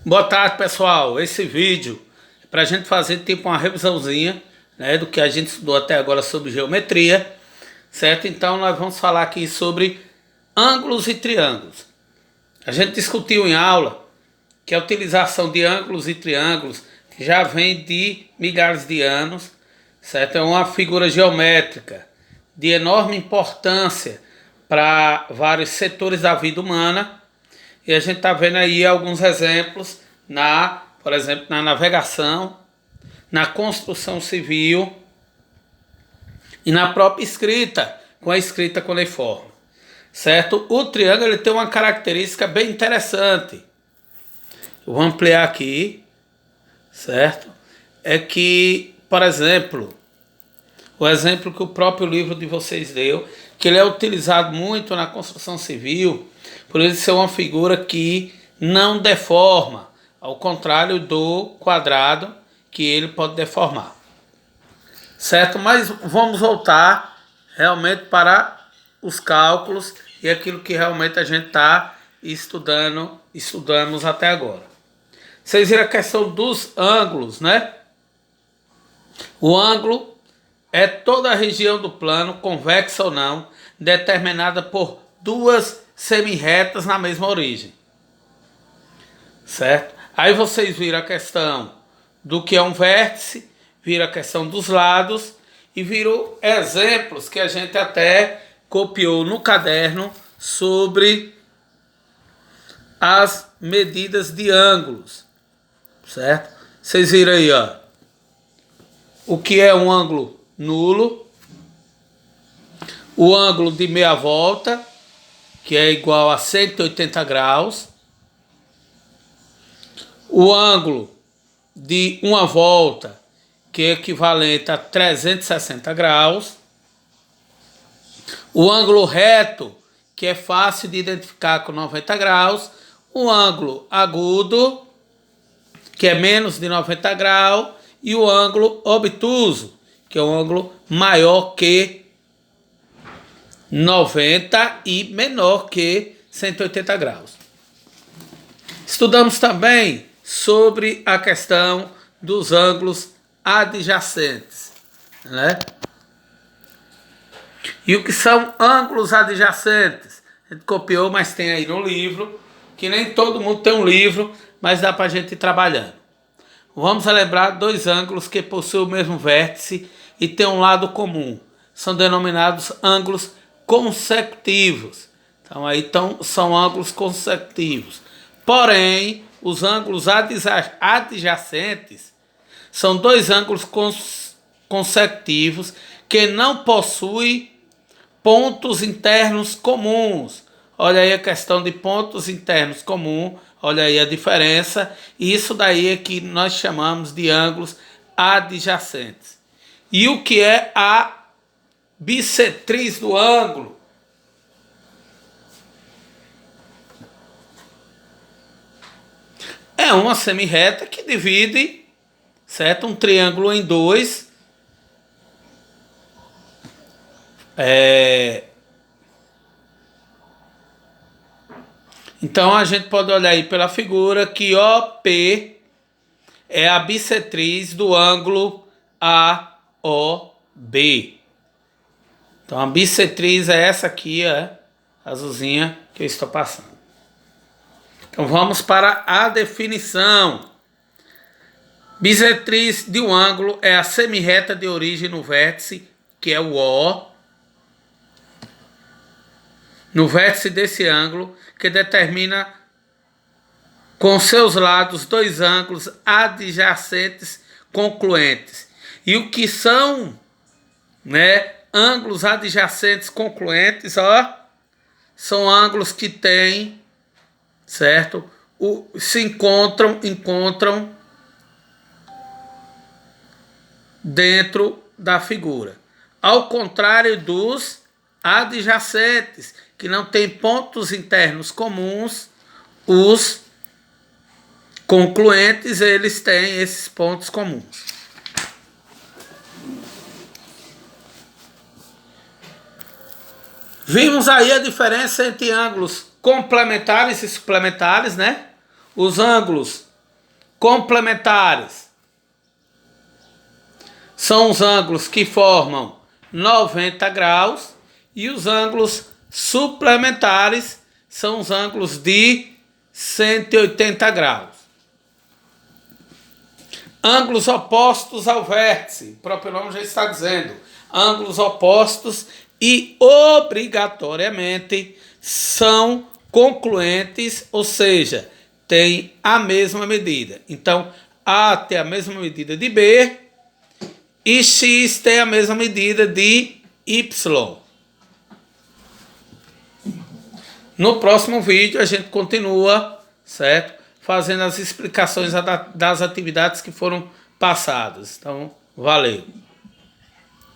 Boa tarde, pessoal. Esse vídeo é para a gente fazer tipo uma revisãozinha, né, do que a gente estudou até agora sobre geometria, certo? Então nós vamos falar aqui sobre ângulos e triângulos. A gente discutiu em aula que a utilização de ângulos e triângulos já vem de milhares de anos, certo? É uma figura geométrica de enorme importância para vários setores da vida humana. E a gente está vendo aí alguns exemplos por exemplo, na navegação, na construção civil e na própria escrita, com a escrita cuneiforme, certo? O triângulo ele tem uma característica bem interessante. Eu vou ampliar aqui, certo? É que, por exemplo, o exemplo que o próprio livro de vocês deu, que ele é utilizado muito na construção civil, por ele ser uma figura que não deforma, ao contrário do quadrado, que ele pode deformar. Certo? Mas vamos voltar realmente para os cálculos e aquilo que realmente a gente está estudamos até agora. Vocês viram a questão dos ângulos, né? O ângulo é toda a região do plano, convexa ou não, determinada por duas semirretas na mesma origem. Certo? Aí vocês viram a questão do que é um vértice, viram a questão dos lados e viram exemplos que a gente até copiou no caderno sobre as medidas de ângulos. Certo? Vocês viram aí, ó, o que é um ângulo nulo, o ângulo de meia volta, que é igual a 180 graus, o ângulo de uma volta, que é equivalente a 360 graus, o ângulo reto, que é fácil de identificar com 90 graus, o ângulo agudo, que é menos de 90 graus, e o ângulo obtuso, que é um ângulo maior que 90 e menor que 180 graus. Estudamos também sobre a questão dos ângulos adjacentes, né? E o que são ângulos adjacentes? A gente copiou, mas tem aí no livro, que nem todo mundo tem um livro, mas dá para a gente ir trabalhando. Vamos lembrar dois ângulos que possuem o mesmo vértice e têm um lado comum. São denominados ângulos consecutivos. Então aí são ângulos consecutivos. Porém, os ângulos adjacentes são dois ângulos consecutivos que não possuem pontos internos comuns. Olha aí a questão de pontos internos comuns, olha aí a diferença. Isso daí é que nós chamamos de ângulos adjacentes. E o que é a bissetriz do ângulo? É uma semirreta que divide, certo, um triângulo em dois. Então a gente pode olhar aí pela figura que OP é a bissetriz do ângulo AOB. Então a bissetriz é essa aqui, azulzinha que eu estou passando. Então vamos para a definição. Bissetriz de um ângulo é a semirreta de origem no vértice, que é o O. No vértice desse ângulo, que determina com seus lados dois ângulos adjacentes concluentes. E o que são, né, ângulos adjacentes concluentes, são ângulos que têm, certo, se encontram dentro da figura. Ao contrário dos adjacentes, que não têm pontos internos comuns, os concluentes, eles têm esses pontos comuns. Vimos aí a diferença entre ângulos complementares e suplementares, né? Os ângulos Complementares são os ângulos que formam 90 graus e os ângulos suplementares são os ângulos de 180 graus. Ângulos opostos ao vértice, o próprio nome já está dizendo, ângulos opostos e obrigatoriamente são concluentes, ou seja, têm a mesma medida. Então, A tem a mesma medida de B e X tem a mesma medida de Y. No próximo vídeo a gente continua, certo? Fazendo as explicações das atividades que foram passadas. Então, valeu!